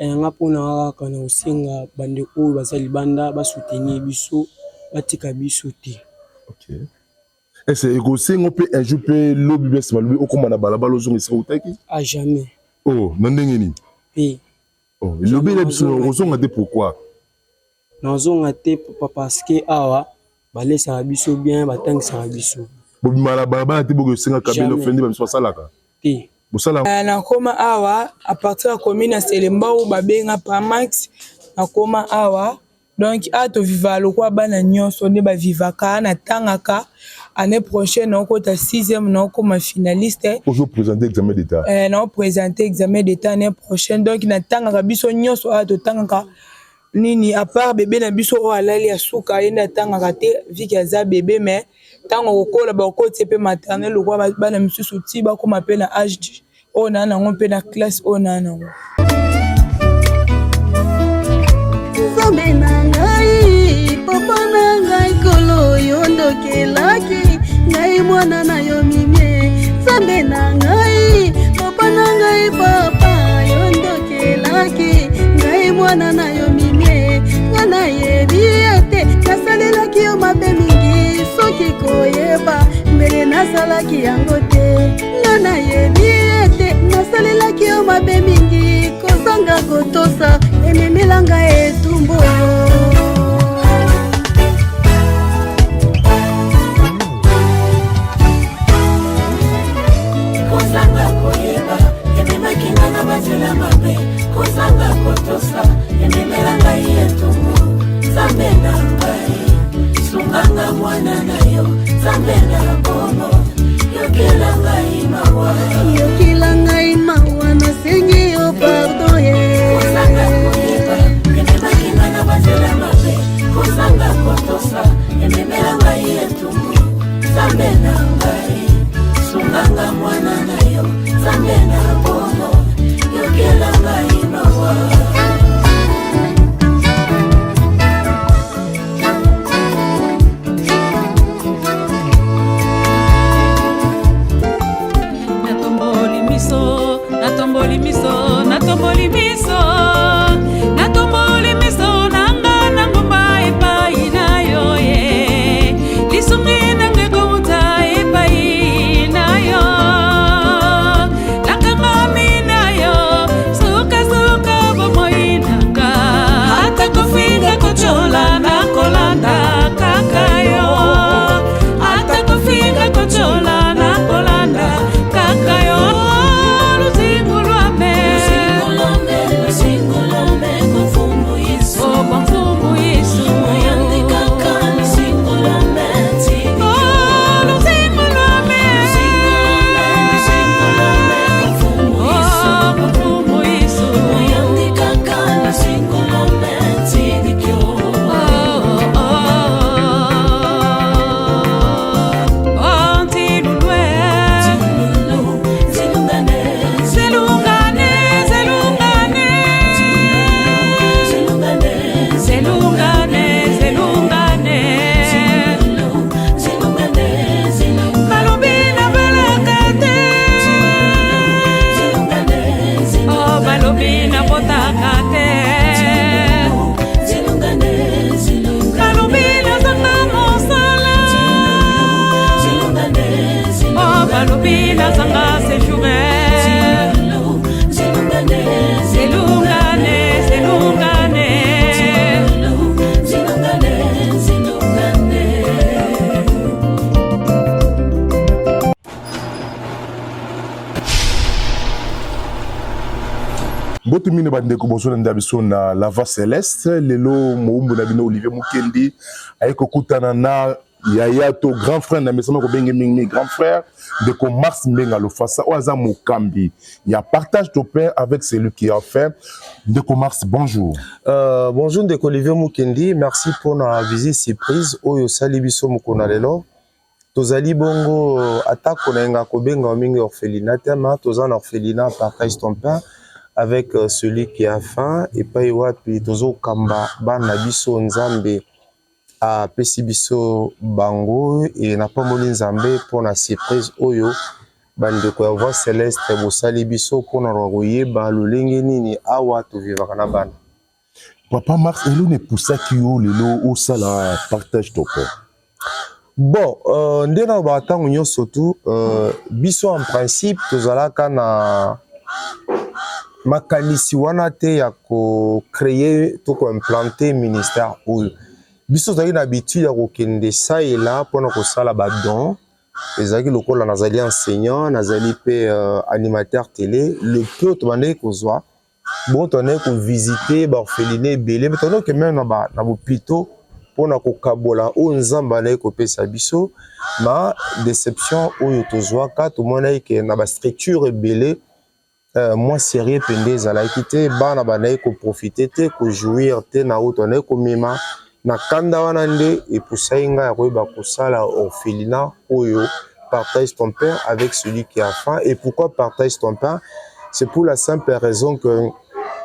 nga pona kaka na osenga bande oyo baza libanda ba soutenir biso batika biso te. OK. Est-ce que osenga pe un jour pe lobi bes malubi okoma na balabala ozonga esika utaki? À jamais. Oh, na ndenge nini? Oui. Oh, lobi na biso ozonga te pourquoi? Nazonga te parce que awa balesa biso bien batangisa biso. Bobima na balabala te bogo osenga kabila ofendi ba biso salaka. Ti. Na koma awa à partir de commune à Selemba ou babenga Pramax na koma awa donc ato viva lokwa bana nyonso ne ba vivaka na tangaka année prochaine on kota 6e na koma finaliste pour présenter examen d'état na présenter examen d'état année prochaine donc na tangaka biso nyonso ato tangaka nini à part bébé na biso o alali ya suka yenda tangaka te viki aza bébé mais tango kokola ba okoti pe maternelle lokwa bana misusu ti ba koma pe na âge o na nango pe na classe o na nango. Nzambe na ngai papa na ngai kolo yondokelaki ngai mwana na yo mimie. Nzambe na ngai papa na ngai papa yondokelaki ngai mwana na yo mimie. Ngana yebi ete nasalelaki yo mabe mingi soki koyeba mbele nasalaki yango te. Ngana yebi ete nasalelaki yo mabe mingi kozanga kotosa ememelanga etumbu. Kozanga koyeba ememaki ngana bazela mabe kozanga kotosa ememelanga etumbu. Nzambe na ngai sunganga mwana na yo Nzambe na bomo yokela ngai mawa yokela ngai mawa nasengi yo pardon ye. Kozanga koyeba ememaki ngana bazela mabe kozanga kotosa ememela ngai etumbu. Nzambe na ngai sunganga mwana na yo Nzambe na bomo yokela ngai mawa. Natomboli miso, natomboli miso, natomboli miso, nanga nangomba epai na yo ye. Lisungi nange kouta epai na yo. Nakangami na yo, suka suka bomoi nanga. Hata kofinga kochola na kolanda kaka yo. Hata kofinga kochola na kolanda kaka yo. Botumine bandeko bozo na biso na Lava Céleste lelo moumbu na bino Olivier Mukendi ayeko kutana na Yaya to grand frère na mesama ko benge mingi grand frère de ko Mars Mbenga lo fasa oaza Mukambi. Il y a partage de pain avec celui qui a fait de ko Mars. Bonjour. Bonjour de Olivier Mukendi, merci pour la visite surprise oyo sali biso mukona lelo. Tozali bongo atako na nga ko benga mingi orphelinat ma tozana orphelinat partage ton pain avec celui qui a faim et pas wapi tozo kamba bana biso nzambe a pesi biso bango et na pas moni nzambe pour la surprise oyo bandeko ya voix céleste bosali biso mpona koyeba lolenge nini awa tovivaka na bana. Papa Mars elo ne poussaki yo lelo osala partage ton père. Bon, nde na batango nyonso tu biso en principe tozalaka na makanisi wana te ya créer to implanter ministère oyo. Biso tozali na habitude ya kokende sa et là mpona kosala badon. Ezalaki lokola nazali enseignant, nazali pe animateur télé, le peu tobandeki kozwa bon tobandeki kovisite baorpheline ebele mais tobandeki même na bopito mpona kokabola oyo nzambe andaki kopesa biso ma déception oyo tozwaka tomonaki ke na bastructure ebele moi sérieux pende ezalaki te bana bandaki koprofite te kojouir te na oyo tobandaki komema na kanda wana nde epusai ngai ya koyeba kosala orphelinat oyo partage ton pain avec celui qui a faim. Et pourquoi partage ton pain? C'est pour la simple raison que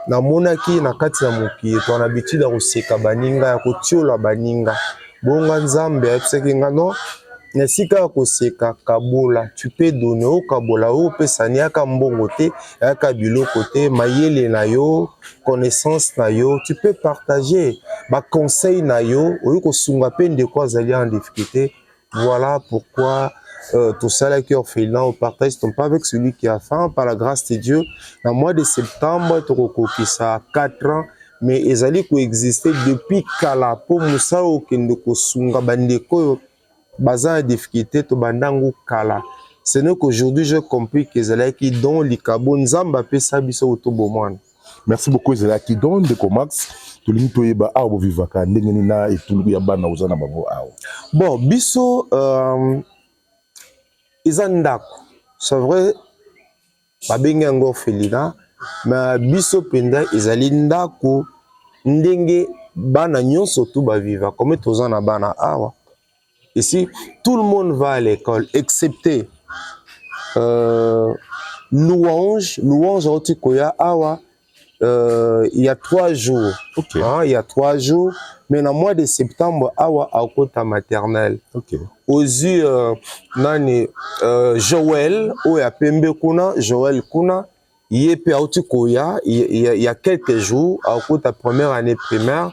na monaki na kati ya mokili to na habitude ya koseka baninga ya kotiola baninga bonga nzambe ayebisaki nga non na esika ya koseka kabola tu peux donner o kabola o opesani yaka mbongo te yaka biloko te mayele na yo connaissance na yo tu peux partager baconseil na yo oyo kosunga mpe ndeko azali en difficulté. Voilà pourquoi tout ça là qui est orphelin, on partage ton pas avec celui qui a faim par la grâce de Dieu. Dans le mois de septembre, tu ça 4 ans, mais ils allaient coexister depuis Kala pour Moussa ou Kendoko Sunga Bandeko, Bazan difficulté, to Bandango Kala. Ce n'est qu'aujourd'hui j'ai compris qu'ils allaient qui dont les Kabon Zamba Pesa Biso Autobomane. Merci beaucoup Zela qui donne de Comax. Tout le monde est à vivaka ndengenina et tout le yabana uzana babo ao. Bon, Biso Izandako, c'est vrai, babengi ngo orphelinat, mais biso penda ezali ndako ndenge bana nyonso tu baviva comme tozana bana awa. Ici, tout le monde va à l'école, excepté Louange Otikoya awa. Il y a 3 jours. Okay. Hein, il y a 3 jours. Mais dans le mois de septembre, awa a kota maternelle. Okay. Aux yeux, nani Joël, ou ya Pembe kuna, Joël kuna, yepe Otikoya, il y a quelques jours, a kota première année primaire.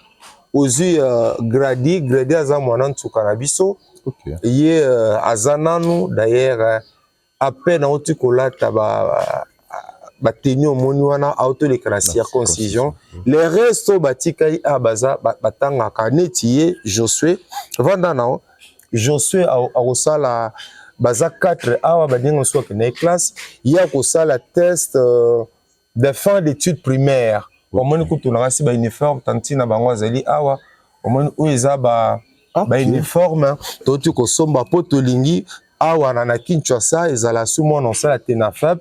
Aux yeux, Grady Azamonan Tsukanabiso. Okay. Yé Azananu, d'ailleurs, à peine Otikola taba. Bateni omoni wana auto de la circoncision les restes batikai abaza batanga kanetiye Josué vandana Josué a osala baza 4 awa badinga so ke na classe ya kosala test de fin d'études primaires omoni kutuna kasi ba uniforme tantina bango azali awa omoni oeza ba uniforme toti ko somba potolingi awa na Kinshasa ezala sumo na sala tenafab.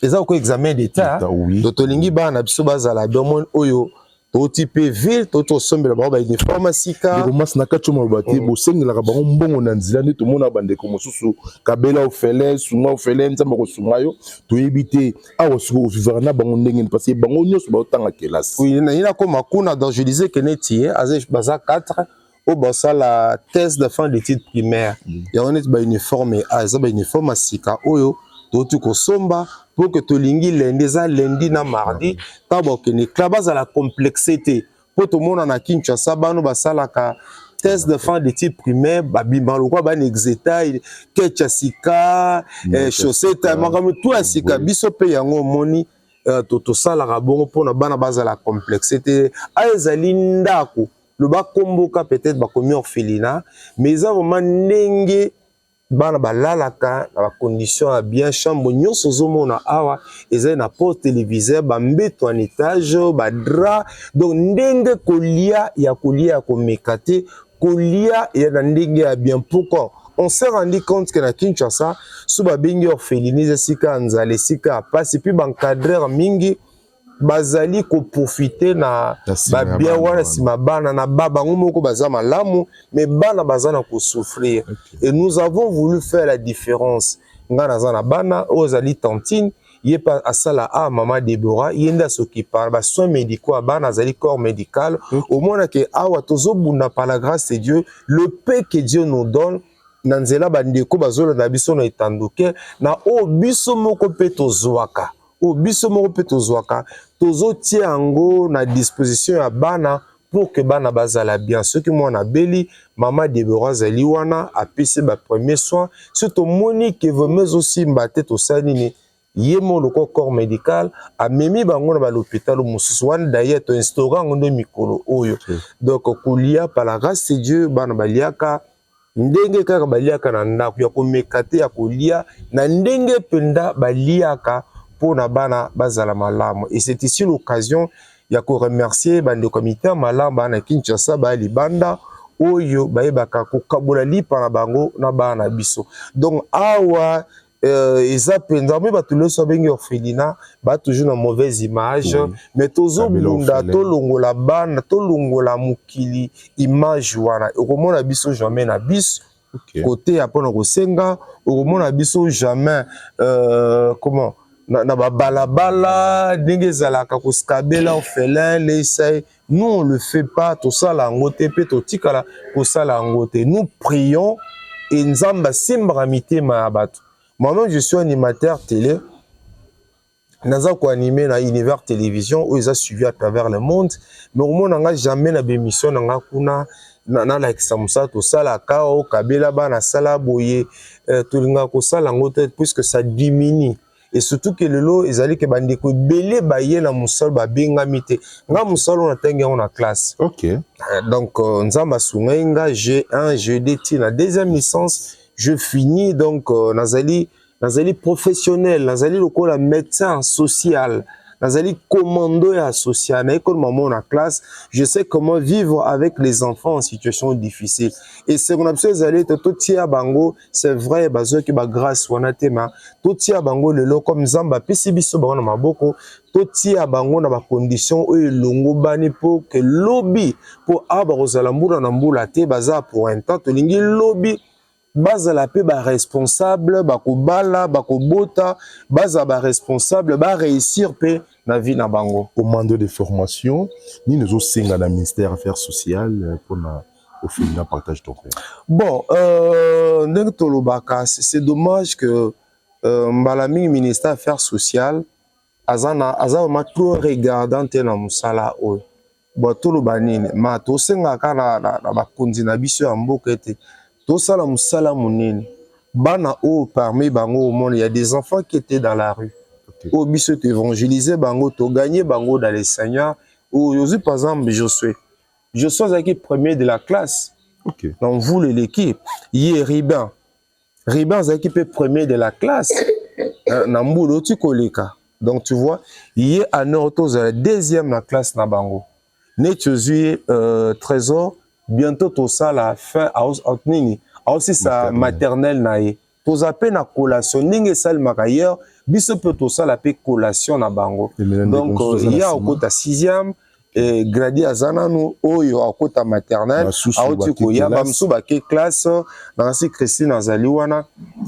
Ils ont examen d'état. Totolingi ba na biso bazala domon oyo toti pe ville toto sombela ba uniforme sika. Ko mas na kacho mabati bo sengela ka bango mbongo na nzila ne to mona bande ko mosusu kabela ofele sunga ofele nzamba ko sunga yo to éviter awo suko vivre na bango ndenge parce que bango nyoso ba otanga kelasi. Oui, na ina ko makuna donc je disais que netie azé baza 4 au basa la thèse de fin d'études primaires. Ya on est ba uniforme za ba uniforme sika oyo toti ko somba pour que tu lingi lundi na mardi tabo que ni klabaz à la complexité pour tout le monde en Kinshasa bano basala ka test de fin d'études primaires babimba lokwa ba exeta ketchasika chaussette makamo tout asika biso pe yango moni to sala ka bongo pour na bana bazala complexité aizali ndako le ba komboka peut-être ba komi orphelinat mais ça vraiment ndenge bana balalaka na condition à bien chambre nyonso zomona awa ezali na poste téléviseur bambeto en étage badra donc ndenge kolia ya komekate kolia ya ndenge ya bien. Pourquoi on s'est rendu compte que na Kinshasa sous babengi orphelinat sika nzale sika passe puis bancadreur mingi bazali ko profiter na ba bien wana sima bana na baba ngomoko baza malamu mais bana bazana ko souffrir. Et nous avons voulu faire la différence ngana zana bana ozali tantine yepa asala a mama Deborah yenda s'occuper ba soins médicaux a bana azali corps médical au moins que awa tozo bunda par la grâce de Dieu le paix que Dieu nous donne na nzela bandeko bazolanda biso na etanduke na o biso moko pe tozwaka o biso moko pe tozwaka tozotia yango na disposition ya bana pour que bana bazala bien. Ceux qui mwana beli mama Deborah zali wana apesi ba premier soin surtout Monique vemeuse aussi mbate to sanini yemo loko corps médical amemi bango na ba l'hôpital mosusu wana d'ailleurs to instaurant ngondo mikolo oyo. Donc kulia par la grâce de Dieu bana baliaka ndenge kaka baliaka na ndako ya komekate ya kolia na ndenge penda baliaka pona bana bazala malamu. Et c'est ici l'occasion ya ko remercier bande comité malamba na Kinshasa ba libanda oyo bayebaka ko kabola lipa na bango na bana biso. Donc awa eza penza me ba tuleso bengi orphelinat ba toujours na mauvaise image mais tozo bunda to longola bana to longola mukili image wana okomona biso jamais na biso côté apona ko senga okomona biso jamais comment na balabala ndenge zalaka ko skabela orphelin les nous on le fait pas to sala ngote pe to tikala ko sala ngote. Nous prions et nzamba simbra mitema abatu. Moi-même je suis animateur télé naza ko animer na univers télévision où ils a suivi à travers le monde mais au monde nga jamais na bémission nga kuna na la kisamusa to sala kao kabela bana sala boye to linga ko sala ngote puisque ça diminue. Et surtout que le lot, ils allaient que bandeko belé baye na musal ba benga mite. Nga musal on atenge on a classe. OK. Donc nzamba sunga G1, G2 na deuxième licence, je finis donc nazali professionnel, nazali lokola médecin social. Nazali commando ya social, na école maman na classe, je sais comment vivre avec les enfants en situation difficile. Et c'est qu'on a besoin d'aller tout tia bango, c'est vrai bazo ki ba grâce wana tema, tout tia bango le lo comme zamba pesi biso bango na maboko, tout tia bango na ba condition o longo bani pour que lobby pour aba rozala mbula na mbula te baza pour un temps to lingi lobby baza la pe ba responsable ba ko bala ba ko bota baza ba responsable ba réussir pe na vie na bango commando de formation ni nous aussi dans le ministère affaires sociales pour na au final partage ton frère. Bon ndenge tolobaka c'est dommage que mbalami ministère affaires sociales azana ma trop regardant na musala o bon tolobani ma to senga kana na bakonzi na biso ya mboka ete tout ça la musala munene bana o parmi bango au monde il y a des enfants qui étaient dans la rue au biso évangéliser bango to gagner bango dans les seigneurs ou aussi par exemple Josué qui premier de la classe donc vous l'équipe hier Riban qui premier de la classe na mbulo tu koleka donc tu vois hier à Norto la deuxième la classe na bango ne Josué Trésor bientôt tout ça la fin nini aussi sa maternelle nae tous appels na collation ninge sal makayer biso peut tout ça la pe collation na bango donc il y a au côté 6e et gradi azananu oyo au côté maternelle auti ko ya bamsu ba ke classe dans si Christine azali wana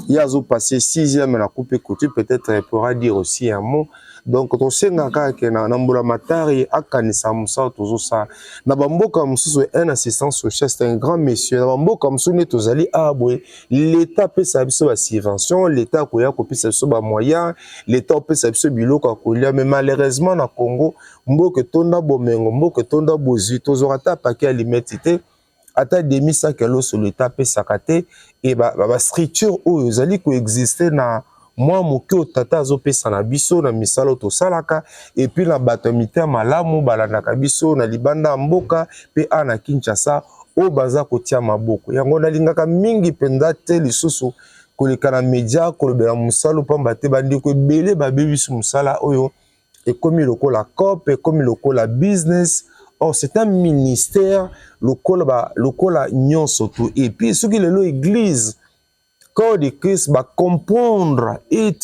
il y a zo passé 6e na coupe côté peut-être pourra dire aussi un mot. Donc to senga ka na mbula matari akanisa musa tozo sa na bamboka mususu un assistant social c'est un grand monsieur na bamboka musu ne tozali abwe l'état peut sa biso ba subvention l'état ko ya ko pisa biso ba moyen l'état peut sa biso biloko ko lia mais malheureusement na Congo mboka tonda bomengo mboka tonda bozui tozora ta paquet alimentité ata demi sa kelo sur l'état peut sakate et ba structure oyo zali ko exister na moi moke tata azopesa na biso na misalo to salaka et puis na batomité malamu balandaka biso na libanda mboka pe ana Kinshasa o baza kotia maboko yango nalingaka mingi penda te lisusu koleka na media kolobela musalo pamba te bandiko ebele babebiso musala oyo ekomi lokola COP ekomi lokola business. Or c'est un ministère lokola nyonso to et puis ce qui lelo église corps de Christ va comprendre et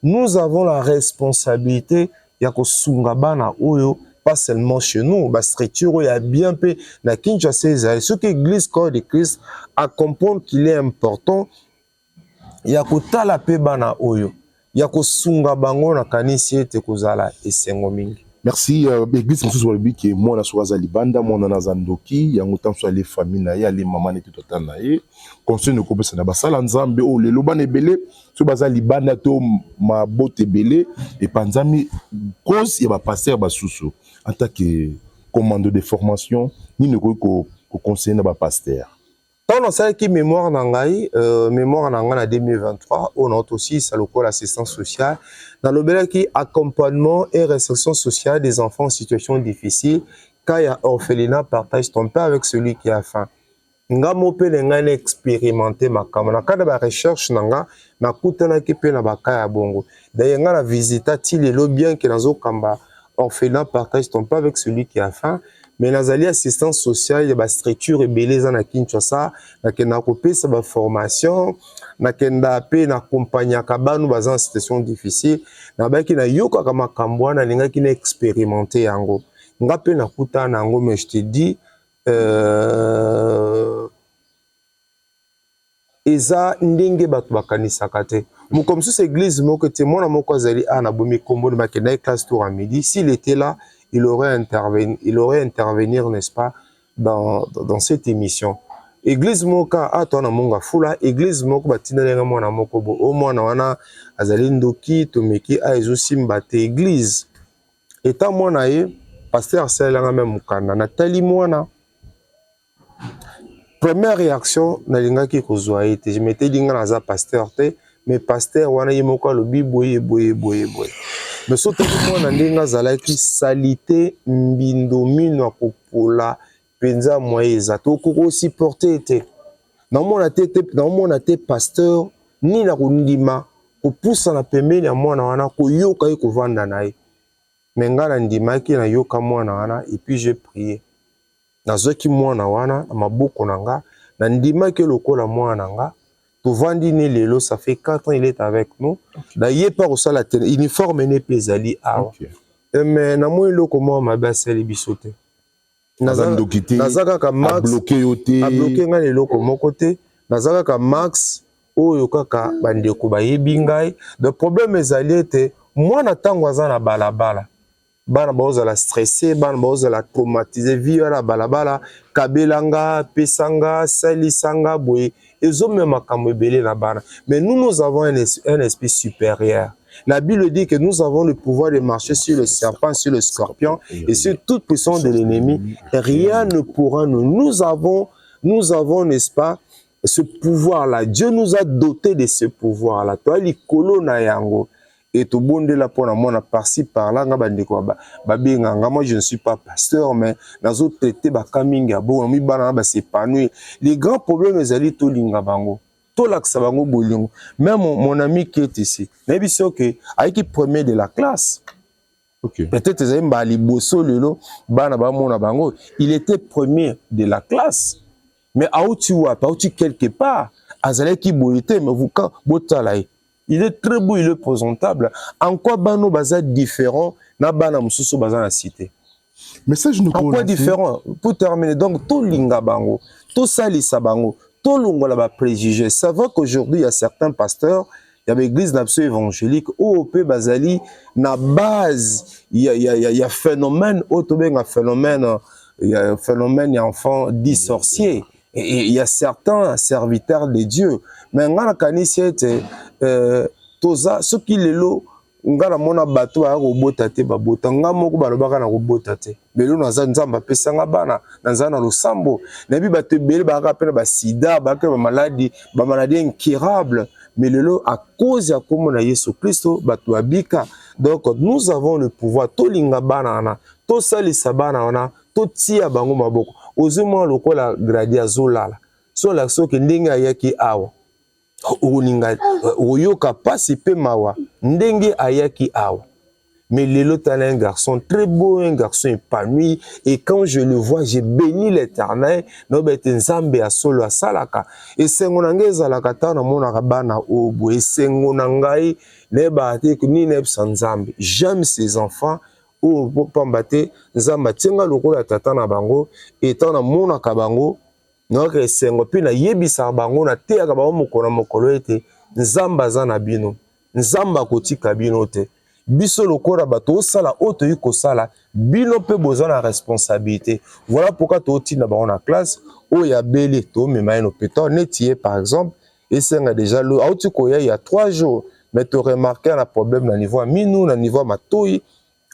nous avons la responsabilité ya ko sunga bana oyo pas seulement chez nous ba structure ya bien pe na Kinshasa ce que l'église corps de Christ a comprendre qu'il est important ya ko tala pe bana oyo ya ko sunga bango na kanisi ete kozala esengo mingi. Merci. Église Moussous Walibi qui est moi na Souraza Libanda, moi na Zandoki, yango tam so les familles na ye, les mamans et tout total na ye. Conseil no kopesa na basala nzambe o le loba ne belé, so baza Libanda to ma bote belé et panzami cause ya ba pasteur ba susu en tant que commando de formation ni ne ko conseiller na ba pasteur. Tant on sait que mémoire nangai, mémoire nangai en 2023, on a aussi ça le call assistance sociale dans le bel qui accompagnement et réinsertion sociale des enfants en situation difficile. Quand il y a orphelinat, partage ton père avec celui qui a faim. Nga mope lenga expérimenté ma kamana kada ba recherche nanga na kutana ki pe na bakaya bongo. D'ailleurs nga na visita ti lelo bien que nazo kamba orphelinat partage ton père avec celui qui a faim. Mais nazali assistance sociale ya ba structure ebeleza na Kinshasa na kenda kopesa ba formation na kenda pe na compagnie kabanu bazan situation difficile na baki na yoka kama kambwana linga ki na expérimenter yango nga pe na kuta na yango. Mais je te dis eza ndenge batu bakanisaka te mo comme si église moko te mona moko azali ana bomi kombo na kenda classe tour à midi s'il était là il aurait intervenir, n'est-ce pas, dans cette émission. Église moka atona monga fula, église moko batina lenga mwana moko bo o mwana wana azalindoki tomeki aizo simbate église. Eta mwana ye pasteur selanga même mukanda na tali mwana. Première réaction na linga ki kozwa ete je m'étais dit nga naza pasteur te mais pasteur wana ye moko lobi boye. Mais surtout moi nandinga zalaki salité mbindo mino akopola penza moyeza to ko supporter te na mona te pasteur ni na kundima ko poussa na pembeni ya mwana wana ko yoka ko vanda nae menga na ndima ki na yoka mwana wana et puis j'ai prié nazoki mwana wana na maboko nanga na ndima ke lokola mwana nanga. Tovandi lelo, ça fait 4 ans il est avec nous. D'ailleurs par au sala uniforme ne pesali a. Mais na moi lo comment ma baseli bisote. Nazaka ka Max bloqué yote. A bloqué nga lelo comme côté. Nazaka ka Max oyo kaka bandeko bayebi ngai. Le problème ezali ete moi na tango azana balabala. Bana bozala stressé, bana bozala traumatisé, via la balabala, kabelanga, pesanga, salisanga, boye. Mais nous avons un esprit supérieur. La Bible dit que nous avons le pouvoir de marcher sur le serpent, sur le scorpion et sur toute puissance de l'ennemi. Rien ne pourra nous. Nous avons, n'est-ce pas, ce pouvoir-là. Dieu nous a dotés de ce pouvoir-là. Toi, les colons yango. Et tout bon de la pour moi par-ci par-là moi je ne suis pas pasteur mais dans autres traités bakaminga bon mi bana ba s'épanouir. Les grands problèmes ezali to linga bango to laksa bango bolingo. Même mon ami qui est ici mais sûr que avec premier de la classe. OK. Peut-être ezali mbali boso lelo bana ba mona bango il était premier de la classe mais auti quelque part azali ki boité mais vous quand botalai. Il est très beau, il est présentable. En quoi bano baza différent na bana mususu baza na cité. Mais ça je ne connais pas. En quoi différent pour terminer donc to linga bango, to salisa bango, to longola ba préjugés. Ça va qu'aujourd'hui il y a certains pasteurs, il y a l'église d'absolu évangélique au pe bazali na base il y a phénomène autobenga phénomène il y a un phénomène enfant dit sorcier. Et il y a certains serviteurs de Dieu. Mais ngana kanisi ete toza soki lelo ngana mona bato a robota te babota ngamoko balobaka na robota te. Belo naza nzamba pesa nga bana naza na losambo. Nabi bato bele baka pena ba sida baka ba maladie incurable. Mais lelo à cause ya komo na Yesu Kristo bato abika. Donc nous avons le pouvoir to linga bana na to salisa bana na to tia bango maboko. Ozuma lokola gradia zolala. So la so ke ndenge ayaki awa. Oninga oyoka pasi pe mawa. Ndenge ayaki awa. Mais lelo tana un garçon très beau, un garçon épanoui et quand je le vois, j'ai béni l'Éternel. No bete nzambe a solo asalaka. Et sengo nangeza la katana mona bana obo et sengo nangai ne ba te ni ne nzambe. J'aime ces enfants. O pambate nzamba tienga lokola tata na bango etant na mona ka bango noke sengo pe na yebisa bango na teaka bango mokolo ete nzamba za na bino nzamba kotika bino te biso lokola bato osala oto yi kosala bino pe besoin la responsabilité. Voilà pourquoi to tina ba on a classe o ya belé to mema no peto netier par exemple et c'est déjà le auto koya il y a 3 jours mais tu remarqué un problème na niveau minou na niveau matoi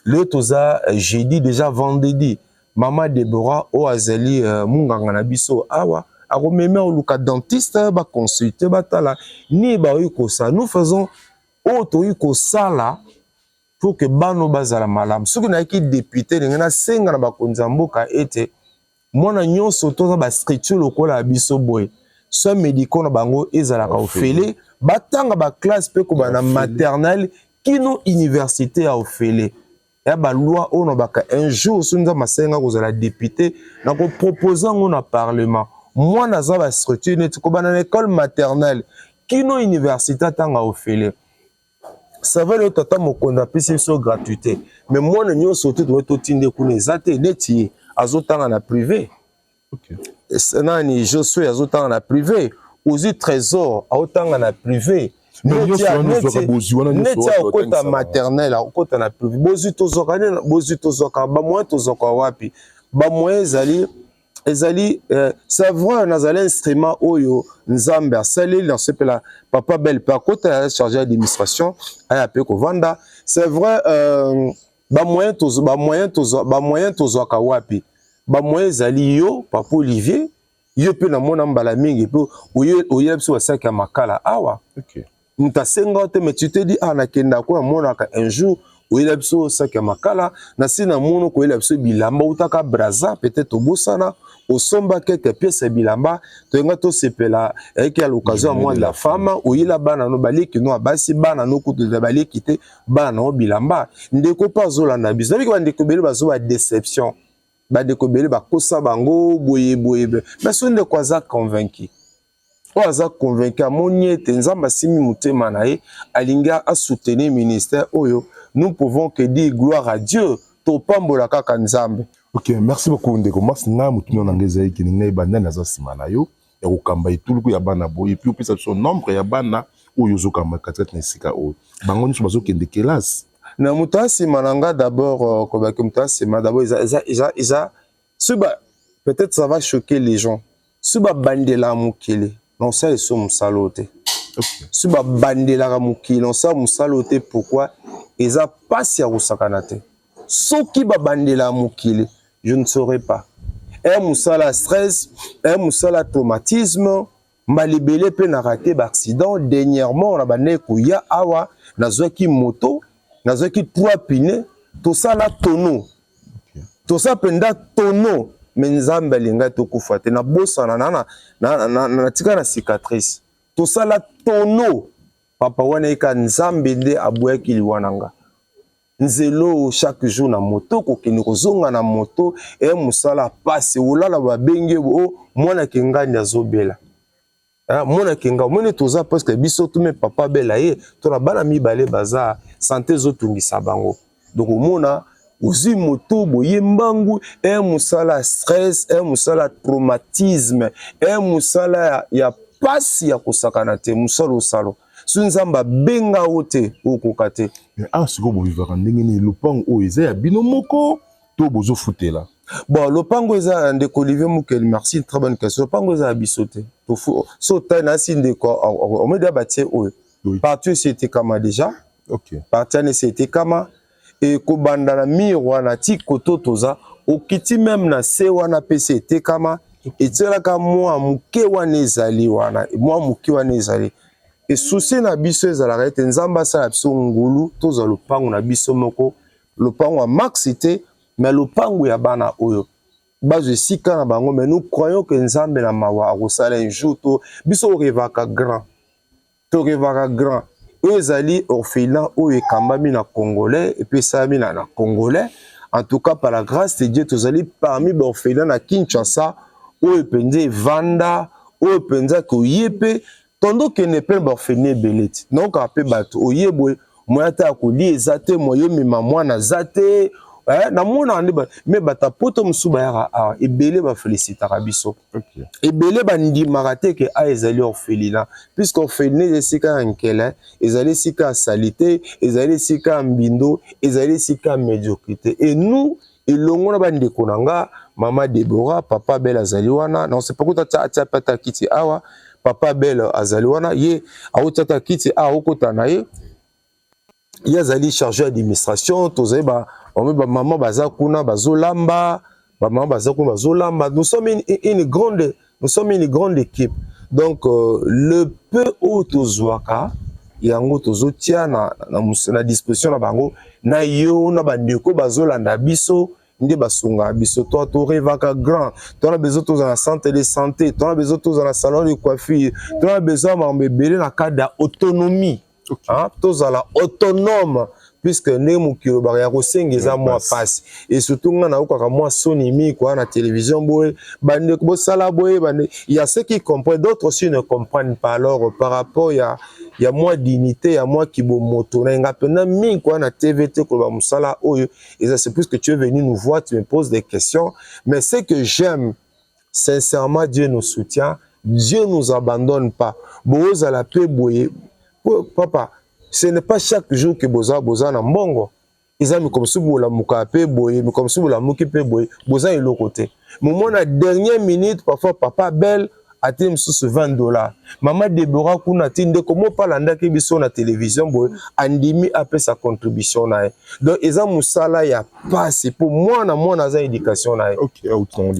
le toza jeudi déjà vendredi Maman Deborah o azali munganga na biso awa akomeme oluka dentiste ba consulter batala ni ba yiko ça nous faisons auto yiko sala pour que bano bazala malam soki na ki député ngena senga na bakonza mboka ete mwana nyonso toza ba structure lokola biso boy so médicaux na bango ezala ka ofele batanga ba classe pe ko bana maternelle kino université a ofele ya ba loi ono baka un jour sunza masenga ko zala député na ko proposer ngo na parlement mwana za ba structure net ko bana école maternelle kino université tanga ofele. Ça va le tata mokonda pesi so gratuité mais moi na nyo sauté doit to tinde ku nezate neti azotanga na privé. OK. Nani je suis azotanga na privé ozi trésor azotanga na privé. Neti kota maternelle kota na privé bozi to zoka ba moi to zoka wapi ba moi ezali c'est vrai nazali instrument oyo nzambe asali dans ce pela papa belle pa kota chargé d'administration aya pe ko vanda c'est vrai ba moyen to zoka wapi ba moyen ezali yo papa Olivier yo pe na mona mbala mingi pe oyo biso wasaki ya makala awa. OK. Mutasenga te mais tu te dis ah nakenda ko mona ka un jour oyo biso wasaki ya makala na sina mono ko biso bilamba utaka braza peut-être obosana osomba quelques pièces bilamba to to sepela avec l'occasion moi de la femme oyila bana no baliki no abasi bana no kutu de baliki te bana no bilamba ndeko pa zola na biso biki bandeko bele bazo ba déception bandeko bele ba kosa bango boye mais so ndeko aza convaincu o aza convaincu amoni te nzamba simi mutema na ye alinga a soutenir ministère oyo nous pouvons que dire gloire à Dieu to pambola kaka nzambe. OK, merci beaucoup ndeko merci na mutuno na ngeza ki ngai banda na za simana yo ya kokamba ituluku ya bana boye puis opesa son nombre ya bana oyo zokamba 4 na sika oyo bango nso bazo kende classe na mutasi mananga d'abord ko ba mutasi ma d'abord isa suba peut-être ça va choquer les gens suba bandela mukile non ça ils sont saloté. Suba bandela mukile non ça musaloté pourquoi isa pas ya rusakanate soki ba bandela mukile je ne saurais pas. Un moussala stress, un moussala traumatisme, malibélé pe na raté d'accident. Dernièrement, on a bané kouya awa, nazoki moto, nazoki 3 pinés, tout ça la tonneau. Tout ça penda tonneau. Menzambe linga to kufate na bossa na tika na cicatrice. Tout ça la tonneau. Papa wana eka nzambe nde abouya kiliwananga. Nzelo chaque jour na moto ko keni kozonga na moto e musala passe olala ba benge o mwana kengani azobela mwana kenga mwana toza parce que biso tume papa bela ye to na bana mibale baza santé zotungisa bango donc mona ozi moto boye mbangu e musala stress e musala traumatisme e musala ya passe ya kosakana te musalo salo sunzamba benga ote okokate ah siko bo vivaka ndenge ni lopango o eza ya bino moko to bozo futela bon lopango eza ndeko Olivier Mukeli merci très bonne question lopango eza bisote to fu so ta na sinde ko on me da batie o partout c'était kama déjà. OK partout c'était kama et ko banda na mirwa na ti koto toza okiti même na se wana pc te kama et tsela ka moi muke wana ezali wana moi muke wana ezali. Et souci na biso ezalaka ete nzamba sala biso ngulu toza lopango na biso moko lopango ya maxité mais lopango ya bana oyo bazo esika na bango mais nous croyons que nzambe na mawa akosala un jour to biso revaka grand oyo ezali orphelin oyo ekambami na congolais et puis esalami na congolais en tout cas par la grâce de Dieu tozali parmi baorphelin na Kinshasa oyo epenza evanda oyo epenza koyepe tondo que ne peut pas finir beleti donc après bato oyebwe moyata akoli ezate moyo mema mwana zate na mona ande ba mais bata poto musuba ya ebele ba félicitera biso ebele bandimaka te ke ezali orphelinat puisque orphelinat esika nkele ezali sika salité ezali sika mbindo ezali sika médiocrité et nous elongo na bandeko nanga Mama Deborah, Papa Belle Azaliwana, non c'est pas quoi ta pata kiti awa, Papa Belle Azaliwana, ye awa ta kiti awa okota na ye, ye azali chargé d'administration, tozali ba maman bazakuna bazolamba, ba maman bazakuna bazolamba. Nous sommes une grande équipe. Donc le peu autozwaka yango tozotia na disposition na bango na yo na bandeko bazolanda biso. Ndi basunga biso toi to revaka grand toi na besoin tous en santé de santé toi na besoin tous en salon de coiffure toi na besoin m'embêler na cadre d'autonomie hein tous à la autonome puisque ne mukiro ba ya kosengeza moi passe et surtout ngana ukaka moi sonimi quoi na télévision boy bande ko sala boy bande il y a ceux qui comprennent d'autres aussi ne comprennent pas alors par rapport il y a moins dignité, il y a moins qui bon moto na pena mi quoi na TVT ko ba musala oyo et ça c'est plus que tu es venu nous voir tu me poses des questions mais c'est que j'aime sincèrement Dieu nous soutient Dieu nous abandonne pas boza la paix boye papa ce n'est pas chaque jour que boza na mbongo ils aiment comme si la muka paix boye mais comme si la muki paix boye boza est l'autre côté moment la dernière minute parfois Papa Belle a été sous $20. Maman Deborah kuna tinde comment pas landa ke biso na télévision boy andimi après sa contribution na. Donc eza musala ya passe pour moi na za éducation na. OK,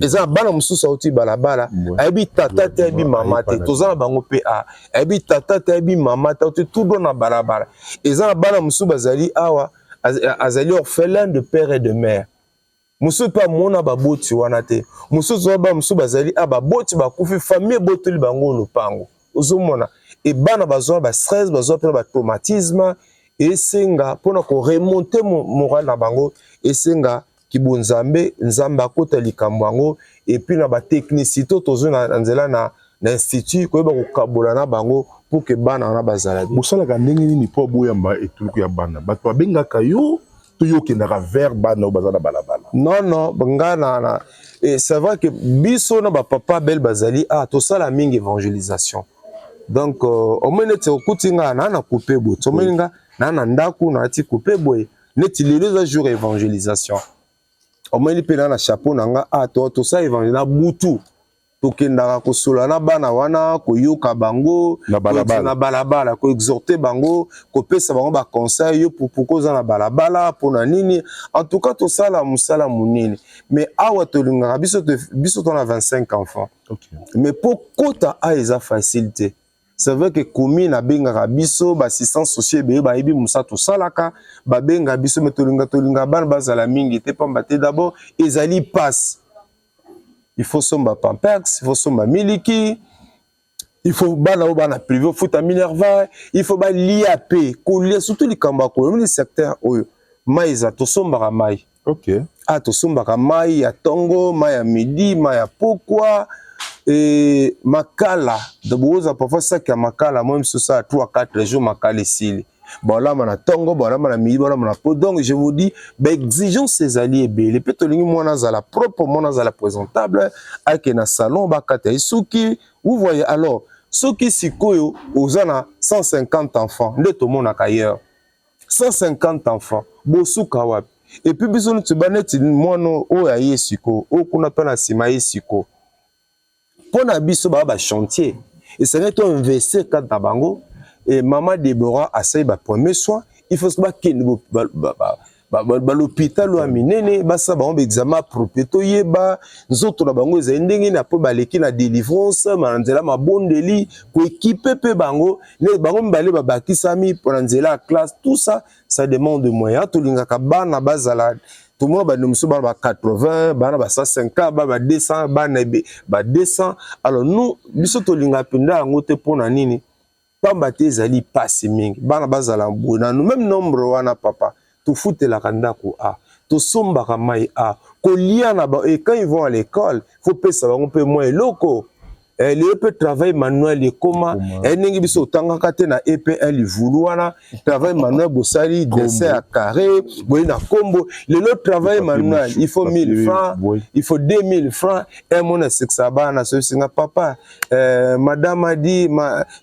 eza bana mususu auti balabala, ebi tata te ebi mama te, tozana bango PA. Ebi tata te ebi mama te tout don na balabala. Eza bana mususu bazali awa azali orphelin de père et de mère. Musu pa mona baboti wana te musu zoba musu bazali baboti bakufi famille botoli bango lopango ozomona e bana bazwa ba stress bazwa pe ba traumatisme et senga pona ko remonter moral na bango et senga kibonzambe nzamba kota likambo bango et puis na ba technicité tozo na nzela na institut ko ba ko kabola na bango pour que bana na bazala bi musala ka ndenge nini po boyamba etuluku ya bana bato babengaka yo non, bangana. Et c'est vrai que biso na ba Papa Belle bazali to sala mingi évangélisation. Donc au moins neti okutinga na couper bo. To meninga na ndaku na ti couper boy. Neti les jours évangélisation. Au moins pe na chapeau nanga to sa évangélisation na butu. Tokendaka kosola na bana wana koyoka bango na balabala ko exhorter bango ko pesa bango ba conseil yo pour koza na balabala pona nini en tout cas to sala musala munini mais awa to linga biso to na 25 enfants mais pour kota eza facilité c'est vrai que commune na benga biso ba assistance sociale ba ebi musa to salaka ba benga biso mais to linga bana bazala mingi te pamba te d'abord ezali passe. Il faut somba Pampex, il faut somba Miliki, il faut bana privé, il faut ta Minerva, il faut ba l'IAP, surtout les Kambako, les secteurs où maïza to somba mai. OK. Ah to somba mai ya Tongo, mai ya Midi, mai ya Pokwa et Makala. De boza parfois ça que Makala même sur ça 3-4 jours Makala ici. Bon là mana Tongo, bon là mana Midi, bon là mana Po. Donc je vous dis, exigence ces alliés les pétolingi mona za la propre mona za la présentable avec na salon ba kata isuki. Vous voyez alors, ceux qui sikoyo ozana 150 enfants, nde to mona ailleurs. 150 enfants, bosuka wapi. Et puis biso tu baneti mono o ya yesiko, o kuna pena sima yesiko. Pona biso ba chantier. Et ça va être investir quand bango. Et Maman Deborah a fait le premier soin. Il faut que l'hôpital ou aminene basa ba examen propreto yeba nzoto na bango ezendenge na po baleki na délivrance manzela mabondeli ko équiper pe bango ne bango mbale ba bakisami pour nzela classe tout ça ça demande de moyens to lingaka bana bazala tout le monde ba nomso ba 80 bana ba 150 ba 200 bana ba 200 alors nous biso to linga penda ngote pona nini pamba te ezali passe mingi bana bazala mbona nous même nombre wana papa to foute la kandako to somba kamai kolia na ba et quand ils vont à l'école faut pesa bango pe moins loko le peut travail manuel et comment ningi biso tanga kate na EPL livuluana travail manuel bosali dessin à carré boy na combo le travail manuel il faut 1000 francs il faut 2000 francs et mon sexabana ce singa papa madame a dit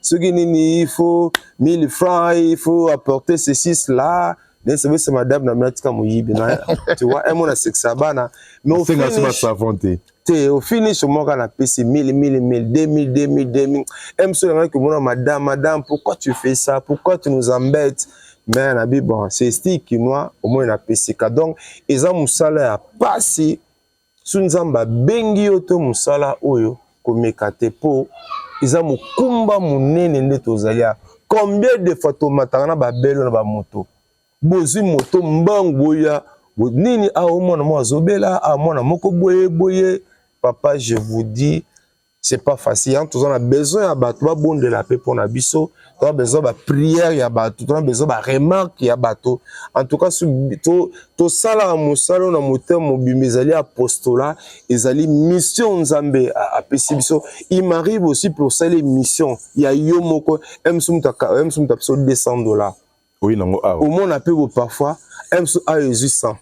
ce qui il faut 1000 francs il faut apporter ceci là c'est madame na matika moyibi na tu vois et mon sexabana mais au finish au finish moi quand a payé 1000 2000 que madame pourquoi tu fais ça pourquoi tu nous embêtes mais nabi bon c'est style qui moi au moins na payé donc ils ont musala a passé sous nzamba bengi oto musala oyo komekate po ils ont mukumba munene ndetozalia combien de fois to matana ba belo na ba moto bozi moto mbangoya nini a au mona mo azobela a mona moko boye papa, je vous dis, c'est pas facile. On a besoin de battre, bon de la paix pour Nabiso. On a besoin de prière, il y a battu. On a besoin de remarque, il y a battu. En tout cas, tout ça là, mon salon, on a monté mon bimezali apostolat, ils allaient mission Nzambe à Pessibiso. Il m'arrive aussi pour ça les missions. Il y a Yomoko, M200 $. Oui, non, au moins on a payé parfois, M200 à 800.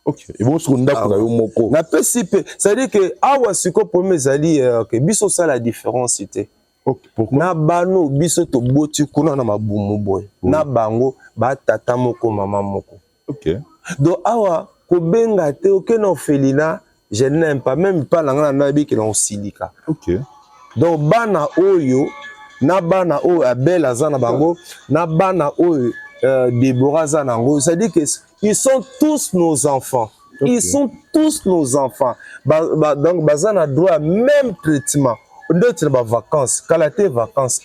Ok, et bon, ce qu'on a pour Yomoko. Na PCP, c'est-à-dire que awa siko premier zali que biso ça la différence c'était. Ok, pourquoi? Na bano biso to boti kuna na mabumu boy. Na bango ba tata moko mama moko. Ok. Donc awa ko benga te ok na orphelinat, je n'aime pas même pas la na bi ki na silika. Ok. Donc bana oyo na bana oyo abel azana bango, na bana oyo Déborah Zanango, c'est-à-dire qu'ils sont tous nos enfants. Okay. Ils sont tous nos enfants. Donc, Bazan a droit à même traitement. D'autres vacances. Quand la vacances,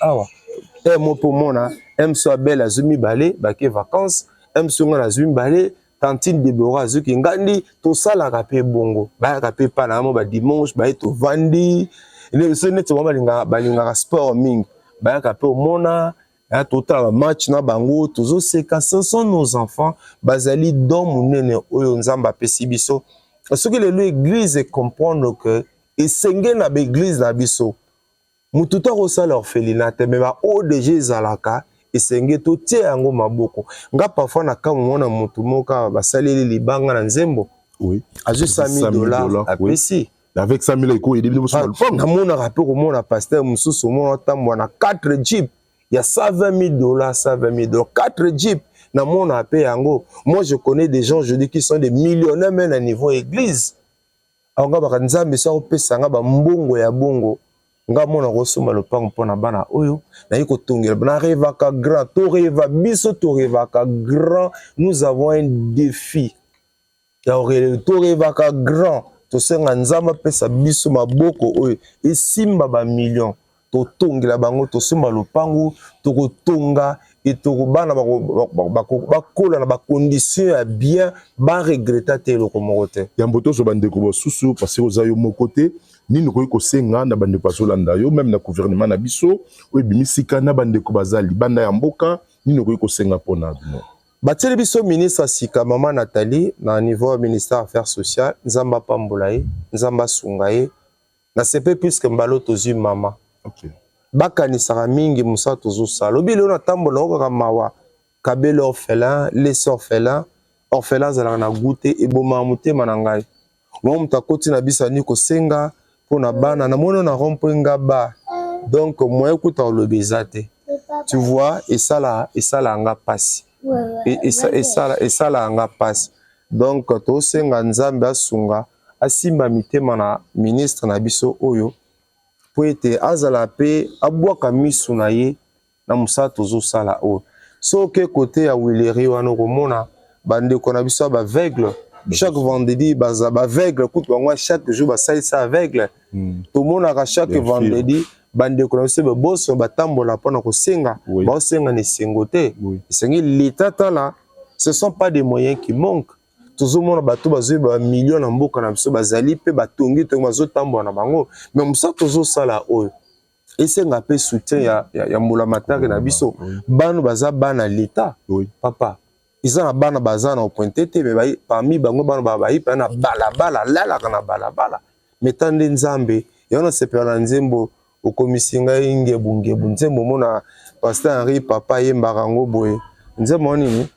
et moi pour moi, M. Soabel a zumi balé, baké vacances, M. Songan a zumi balé, tantine Déborah Zuki Ngandi, tout ça la rapé bongo. Ba rapé panamo, ba dimanche, ba eto vandi. Ce n'est pas balinga sport ming. Ba rapé au mona. Total match na bango tozo seka ce sont nos enfants bazali don munene oyo nzamba pesi biso ce que l'église comprendre que esenge na l'église na biso mututa ko sala orphelinat mais ba ODG zalaka esenge to tie yango maboko nga parfois na ka mona mutu moka basaleli libanga na nzembo oui azu $100 apesi avec 100 000 eko et biso na mona rapport mona pasteur mususu mona tambwa na 4 jeep. Il y a $120 000, 4 jeeps. Dans mon appel, moi je connais des gens, je dis qu'ils sont des millionnaires même à niveau église. Alors, on a des gens qui sont mbongo ya bongo. Nga mona rosoma le pang pona bana oyo. Na yiko tongela. Na reva ka grand. To reva biso to reva ka grand. Nous avons un défi. Ya to reva ka grand. To senga nzamba pesa biso maboko oyo. Et simba ba millions. Tongela bango to sima lopango to kotonga et to bana bakola na ba condition ya bien ba regretter te lo komote ya mboto so bande ko susu parce que ozayo mo côté ni no ko senga na bande pasolanda yo même na gouvernement na biso o bimisika na bande ko bazali banda ya mboka ni no ko senga pona no bateli biso ministre Sika mama Nathalie na niveau ministère affaires sociales nzamba pambolaye nzamba sungaye na CP puisque mbalo tozu mama. Okay. Bakanisaka mingi musa tozo sala obilo na tambola okaka mawa kabelo orphelin les orphelins zala na goûter et boma mutema na ngai mo mutakoti na bisani ko senga pona bana na mono na rompenga ba donc moi écoute le bezate tu vois et ça anga passe et ça anga passe donc to senga nzambe asunga asimba mitema na ministre na biso oyo poete azala pe abwaka misu na ye na musa tozo sala o so ke côté ya wileri wana komona bande ko na biso ba aveugle chaque vendredi ba aveugle kutu bango chaque jour ba salisa aveugle to mona ka chaque vendredi bande ko na biso ba boso batambola pona ko senga ba senga ne sengote sengi l'état là ce sont pas des moyens qui manquent. Tout le monde bateau bazui ba millions na mboka na biso bazali pe batongi to mazo tambo na bango mais musa tozo sala oyo esenga pe soutien ya mbula matari na biso bano baza bana l'état papa ils ont bana baza na pointé te mais parmi bango bana bayi pa na balabala lala kana balabala metande nzambe yona sepela nzembo au komisinga ingebungebu nzembo mona pasteur Henri papa yembarango boye nzembo nini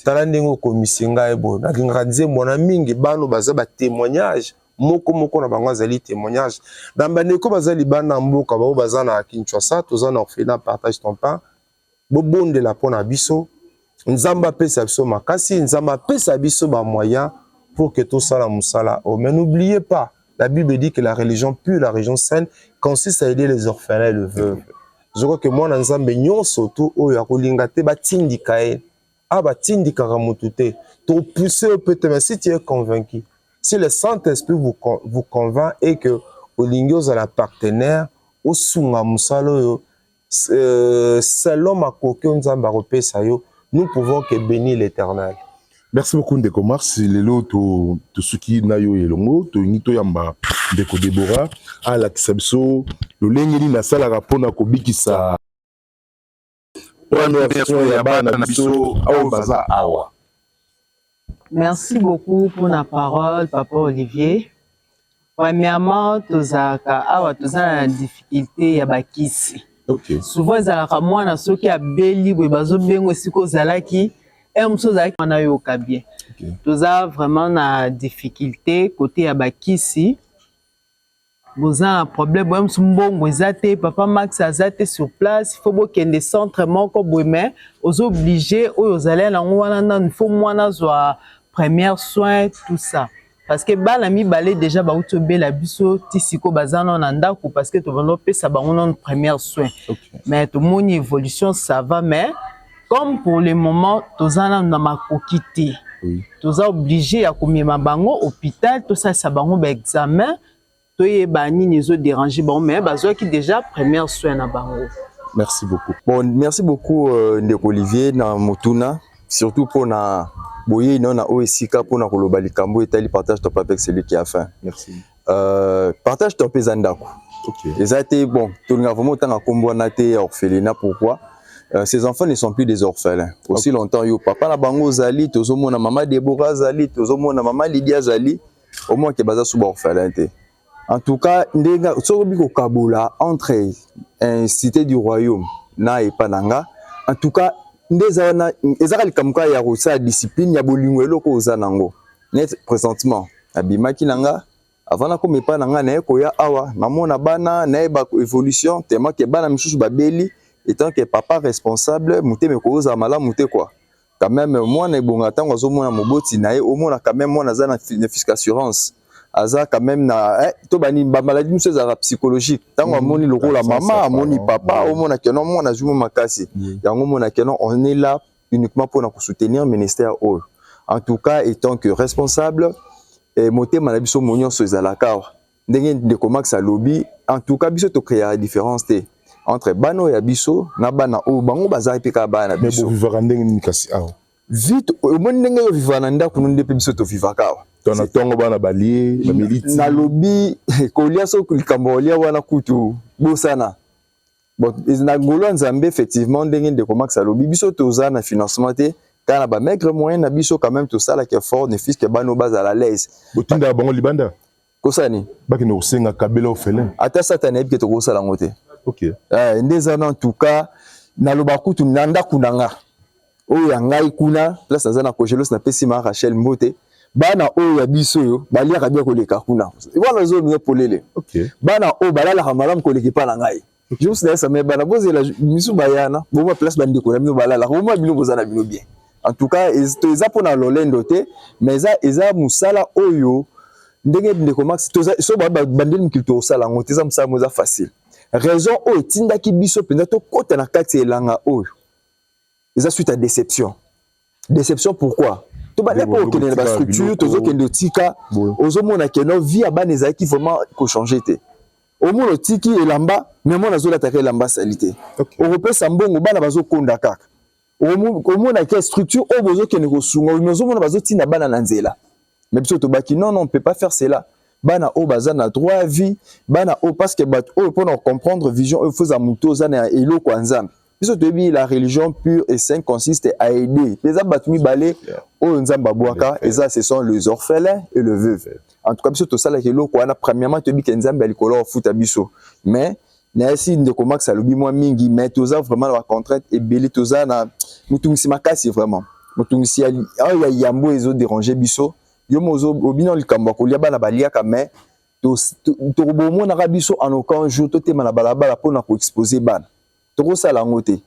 tala ndenge komisinga ebo na kinga nzembo na mingi bano baza ba témoignage moko na bango azali témoignage dans ndeko bazali bana mboka bao baza na Kinshasa toza na orphelinat partage ton pain bobondela pona biso nzamba pesa biso makasi nzamba pesa biso ba moyen pour que tout ça la musala oh mais n'oubliez pas la Bible dit que la religion pure la religion saine consiste à aider les orphelins et les veuves. Je crois que moi na nzambe nyonso to oyo akolinga te batindika e batindika ramutute to pousser peut-être mais si tu es convaincu si le Saint-Esprit vous convainc et que Olingos a la partenaire au sunga musalo selon ma coquille nous pouvons que bénir l'Éternel. Merci beaucoup Ndeko Mars lelo to suki nayo elongo to ngito yamba Ndeko Deborah ala kisabiso lolengeli na sala rapona ko bikisa wana version ya bana biso au baza awa. Merci beaucoup pour la parole, Papa Olivier. Premièrement, tozaka awa tozana difficulté ya bakisi. Okay. Souvent zalaka mwana soki abeli boye bazo bengo siko zalaki emso zalaki mwana yoka bien. Okay. Toza vraiment na difficulté côté ya bakisi. Boza un problème boye mbongo ezate papa Max azate sur place, il faut bokende centre moko boye mais ozo obligé oyo zalé na ngwana na il faut mwana zwa première soin tout ça. Parce que bana mi balé déjà ba utobe la biso tisiko bazana na ndako parce que to vando pesa bango non première soin. Okay. Mais tout mon évolution ça va mais comme pour le moment tozana na makokité. Oui. Toza obligé à komema bango hôpital tout ça bango ba examen to yeba nini zo déranger bango mais bazo ki déjà première soin na bango. Merci beaucoup. Bon, merci beaucoup Ndeko Olivier na Motuna surtout pour na boye non na OSK pour na koloba likambo etali partage top avec celui qui a faim. Merci. Partage top ezandako. OK. Ezate bon, tout le vraiment tanga kombo na te orphelinat pourquoi ces enfants ne sont plus des orphelins. Aussi longtemps yo papa na bango zali tozomona maman Deborah zali tozomona maman Lydia zali au moins que baza sous orphelin te. En tout cas, ndenga sobi ko kabula entre un cité du royaume na epananga. En tout cas ndezana ezaka likamka ya rosa discipline ya bolingo eloko ozanango net présentement abimaki nanga avant na komepa nanga na ekoya awa namona bana na eba évolution tellement que bana misusu babeli étant que papa responsable muteme koza malamu te quoi quand même moi na ebonga tango azomona moboti na ye omona quand même moi na zana fisc assurance aza quand même na to bani ba maladie muso za psychologique tango amoni lokola maman amoni papa omona que non mona jumo makasi yango mona que non on est là uniquement pour nous soutenir ministère all en tout cas étant que responsable et motema na biso monyo so ezalaka ndenge Ndeko Max alobi en tout cas biso to créer la différence entre bano ya biso na bana o bango bazali peka bana biso mais bo vivre ndenge ni kasi awa vite omoni ndenge yo vivre na ndako nde pe biso to vivaka tona tongo bana balie ba militi na lobi kolia so kulikambolia wana kutu bosana bon na ngolo nzambe effectivement ndenge Ndeko Max alobi biso toza na financement te kana ba maigre moyen na biso quand même tout ça là qui fort ne fils que bano base à la l'aise botinda bango libanda kosani baki no senga kabela orphelin ata satane bi ke to kosala ngote. OK. Ndezana en tout cas na loba kutu nanda kunanga oyo ngai kuna place nazana kojelos na pesima Rachel Mbote bana oyo ya biso yo balia kabia koleka kuna wana zo ni polele. OK. Bana o balala kamalam koleki pa na ngai juste na ça mais bana bozela misu bayana boma place bandiko na bino balala boma bino bozana bino bien en tout cas eza pona lolendo te mais eza musala oyo ndenge Ndeko Max toza so bandeli mukito sala ngote eza musala moza facile raison oyo tindaki biso penza to kota na kati elanga oyo eza suite à déception pourquoi to ba lepo okende na ba structure tozo kende otika ozomona ke no vie abana ezaki vraiment ko changer te omona otiki elamba mais mona zo lataka elamba salité opesa mbongo bana bazo konda kaka omona ke structure o bozo kende ko sunga ozomona bazo tina bana na nzela mais biso to baki non on peut pas faire cela bana o bazana droit à vie bana o parce que bat o pour comprendre vision il faut amuto zana eloko nzambe biso to bi la religion pure et sainte consiste à aider les abatumi balé o nzamba boaka et ça ce sont les orphelins et le veuve en tout cas biso to sala eloko wana premièrement to bi ke nzambe alikolo futa biso mais na esi ndeko Max alobi mwa mingi mais toza vraiment la contrainte et belé toza na mutungisi makasi vraiment mutungisi ya yambo ezo déranger biso yo mozo obino likambo ko liaba na baliaka mais to bomo na biso en aucun jour to tema na balabala pona ko exposer bana to sala ngote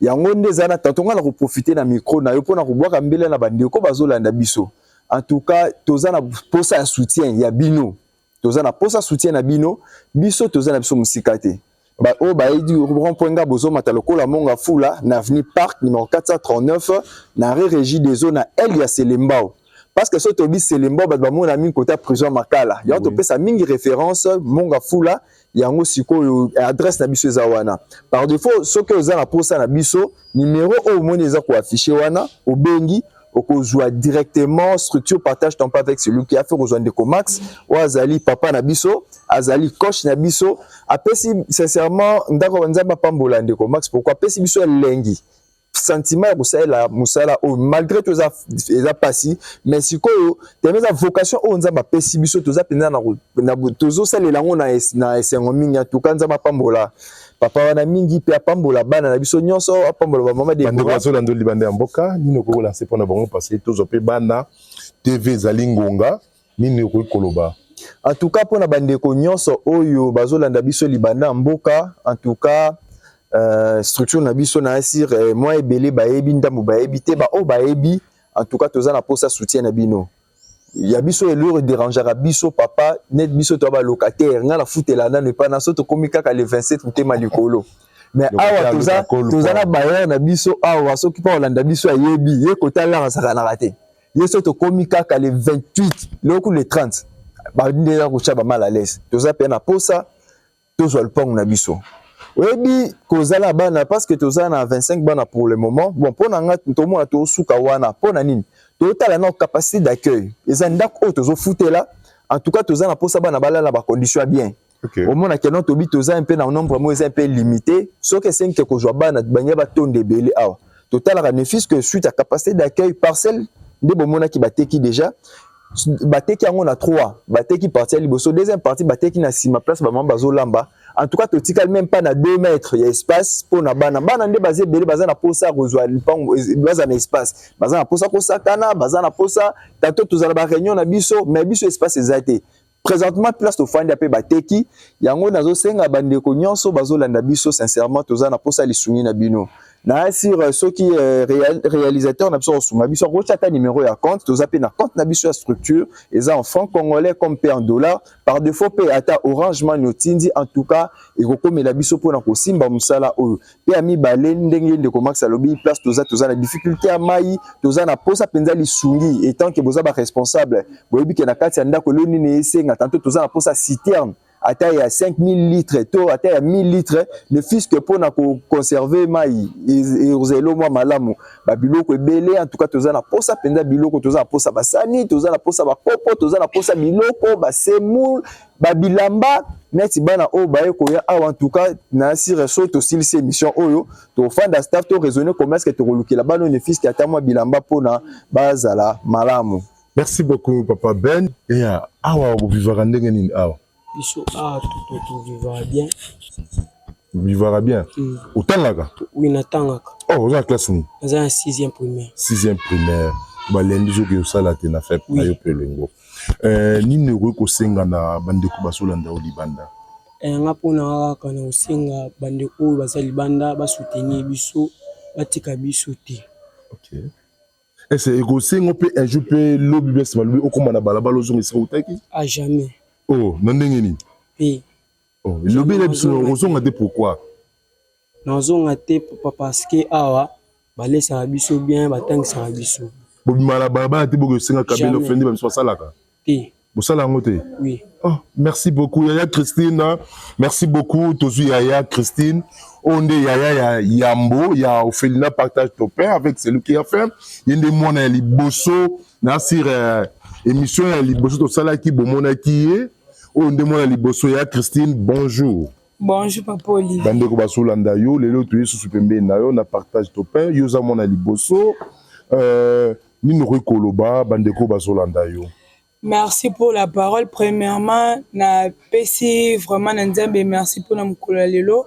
yango ndezana tatonga na ko profiter na micro na yo pona ko boka mbele na bandeko bazolanda biso. En tout cas toza na posa ya soutien ya bino toza na posa soutien na bino biso toza na biso musikate ba o ba edi rond-point bozo matalokola monga fula na avenue Parc numéro 439 na régie des zones à Elia Selembao parce que so tobi Selembao ba mona mingi côté prison Makala ya to pesa mingi référence monga fula yango siko adresse na biso za wana par défaut so que oza na posa na biso numéro au moni za ko afficher wana obengi okozwa directement structure partage ton pas avec celui qui a fait rejoindre Ndeko Max ou azali papa na biso azali coach na biso apesi sincèrement ndako nzamba pambola Ndeko Max pourquoi apesi biso lengi sentiment ya kosala musala o malgré tout ça passé mais sikoyo temeza vocation o nzamba apesi biso toza penza na tozo salela ngo na esengo mingi en tout cas nzamba pambola papa wana mingi pe apambola bana na biso nyonso apambola ba mama de bando bazolanda libanda ya mboka nino ko lancer pona bango passer tozo pe bana TV zalingonga nino ko koloba en tout cas pona bandeko nyonso oyo bazolanda biso libanda ya mboka en tout cas structure na biso na asir moi ebele baebi ndambo baebi te ba o baebi en tout cas toza na posa soutien na bino ya biso eloro dérangera biso papa net biso to ba locataire nga la futela na ne pas na so to komika ka le 27 mutema likolo mais awa toza na bayer na biso awa so ki pa olanda biso ayebi ye kotala saka na raté ye so to komika ka le 28 loko le 30 ba ndela ko chaba mal à l'aise toza pe na posa tozo le pong na biso oyebi kozala bana parce que toza na 25 bana pour le moment bon pona nga tomo na to suka wana pona nini totala na capacité d'accueil eza ndako o tozo futela en tout cas toza na posa bana balala ba condition bien au moins na kenon tobi toza un peu na nombre mo eza un peu limité so que 5 que kozwa bana banya ba tonde belé awa total bénéfice que suite à capacité d'accueil parcelle de bomona ki bateki déjà bateki yango na 3 bateki partie liboso deuxième partie bateki na sima place ba mamba zolamba en tout cas totikal même pas na 2 mètres il y a espace pour na bana nde bazé belé baza na posa kozwa lipango baza na espace baza na posa kosakana baza na posa tato tozala ba réunion na biso mais biso espace ezate présentement place to fandi apé bateki yango nazo senga bandeko nyonso bazolanda biso sincèrement toza na posa lisungi na bino na sur ceux qui réalisateur na biso suma biso rochata numéro ya compte toza pe na compte na biso ya structure eza en francs congolais comme pe en dollars par défaut pe ata Orange Money otindi en tout cas ekokomela biso pona ko simba musala oyo pe ami bale ndenge Ndeko Max alobi place toza na difficulté à mai toza na posa penza lisungi et tant que boza ba responsable boyebi ke na kati ya ndako loni ne esenga tanto toza na posa citerne ata ya 5000 litres to ata ya 1000 litres le fisc pour na conserver mai et ozelo moi malamu ba biloko ebele en tout cas toza na posa penza biloko toza na posa basani toza na posa ba kopo toza na posa biloko ba semoule ba bilamba neti bana o ba ekoya awa en tout cas na sire so to silisi émission oyo to fanda staff to raisonner comment est-ce que to kolukela bano ne fisc ata moi bilamba pona bazala malamu. Merci beaucoup papa Ben et awa vous vivra ndenge nini awa biso tout vivra bien. Vivra bien. Otangaka? Oui, natangaka. Oh, vous en classe ni? Vous en 6e primaire. 6e primaire. Ba lendi zo ke sala te na fait na yo pelengo. Ni ne ko senga na bandeko basolanda o libanda. Nga pona kana osenga bandeko basali banda ba soutenir biso batika biso te. OK. Est-ce que sengo pe un jour pe lobi bes malubi okoma na balabala ozongi se utaki? À jamais. Oh, nandenge ni? Oui. Oh, lobi le biso ozonga te pourquoi? Nazonga te parce que awa balesa biso bien batangisa biso. Bobi mala balabala te bogo senga kabelo fendi ba biso salaka. Ti. Bosala ngote? Oui. Oh, merci beaucoup Yaya Christine. Merci beaucoup Tozu Yaya Christine. On est Yaya Yambo, ya Ophelina partage ton père avec celui qui a fait. Yende mona li bosso na sir émission ya li bosso to sala ki bomona ki e. On est mona li bosso ya Christine, bonjour. Bonjour papa Olivier. Bandeko basolanda yo lelo to yesu supembe na yo na partage ton père. Yo za mona li bosso ni no rekoloba bandeko basolanda yo. Merci pour la parole. Premièrement, na pesi vraiment na nzambe merci pour na mukolo lelo.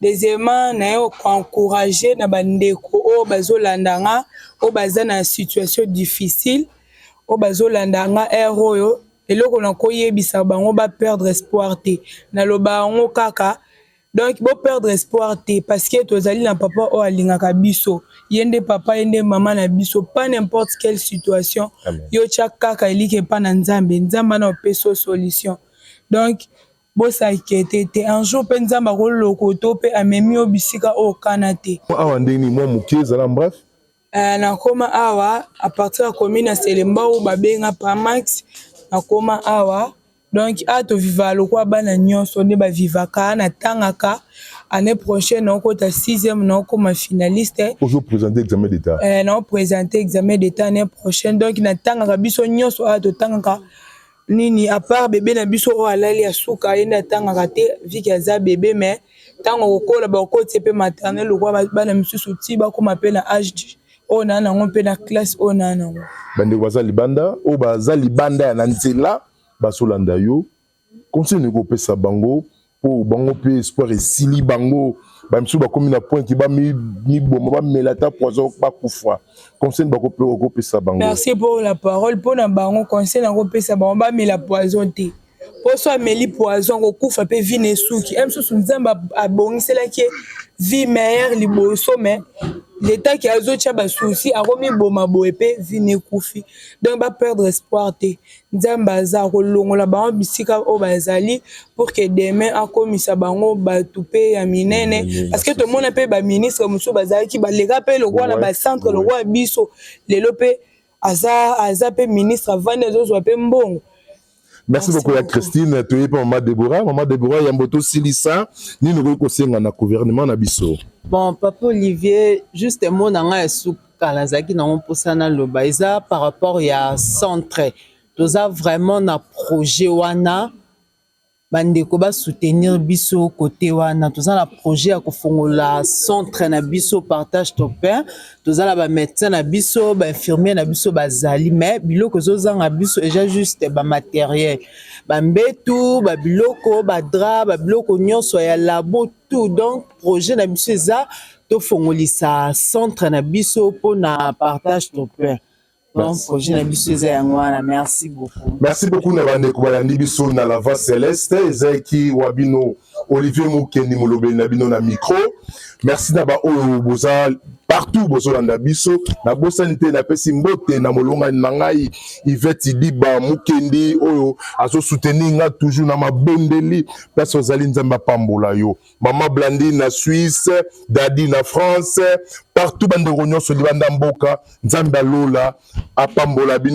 Deuxièmement, na yo encourager na bandeko o bazolandanga o baza na situation difficile o bazolandanga eroyo eloko na koyebisa bango ba perdre espoir te. Na loba ngo kaka donc bo perdre espoir te parce que tozali na papa o alingaka biso. Yende papa yende maman na biso pas n'importe quelle situation. Yo chakaka elike pa na nzambe nzamba na peso solution. Donc bo s'inquiéter te un jour pe nzamba ko lokoto pe amemi obisika o kanate. Awa ndeni mo mukeza la bref. Na koma awa à partir de commune à Selemba ou babenga pa max na koma awa donc ato viva lokwa bana nyonso ne ba vivaka na tangaka année prochaine on kota 6e na koma finaliste Aujourd'hui présenter examen d'état. Na présenter examen d'état année prochaine donc na tangaka biso nyonso ato tangaka nini à part bébé na biso o alali asuka yenda tangaka te viki aza bébé mais tango kokola ba koti pe maternelle lokwa bana misusu ti ba koma pe na âge on a nango pe na classe on a nango Bande waza libanda o baza libanda na nzela basolanda yo continue ko pesa bango po bango pe espoir esili bango ba msu ba komi na point ki ba mi bomba ba melata poison ba kufa conseil ba ko pesa bango. Merci pour la parole pour na bango conseil na ko pesa bango ba mela poison te po so ameli poison ko kufa pe vie nesuki em so nzamba abongisela ki vie meilleure liboso mais l'état qui a zotia ba souci a remis boma boepe vie ne kufi donc ba perdre espoir te nzamba za ko longola ba bisika o bazali pour que demain akomisa bango ba tupe ya minene parce que tout le monde pe ba ministre muso bazali ki ba lega pe le roi na ba centre le roi biso lelo pe aza pe ministre avant les autres pe mbongo. Merci beaucoup à Christine, tu es maman Déborah Yamboto Silissa, ni nous conseillons na gouvernement na biso. Bon, Papa Olivier, juste un mot dans un sous Kalazaki dans mon posana lobaïsa par rapport à centre. Nous avons vraiment un projet wana bandeko ba soutenir biso côté wana. Nous avons un projet à kofongola centre na biso partage ton pain. Nous avons ba médecin na biso, ba infirmier na biso bazali mais biloko zozanga na biso déjà juste ba matériel. Ba mbetu, ba biloko, ba drap, ba biloko nyonso ya labo tout donc projet na biso za to fongolisa centre na biso pour na partage ton pain. Donc projet na biso za yangwana merci beaucoup. Merci beaucoup na bandeko balandi biso na la voix céleste ezaki wabino Olivier Mukendi molobeli na bino na micro. Merci na ba oyo boza partout bozolanda biso na bosanité na pesi mbote na molonga na ngai Yvette Diba Mukendi oyo azo soutenir nga toujours na mabondeli place ozali nzamba pambola yo Mama Blandine na Suisse Dadi na France partout bande nyonso libanda mboka nzamba lola apambola bino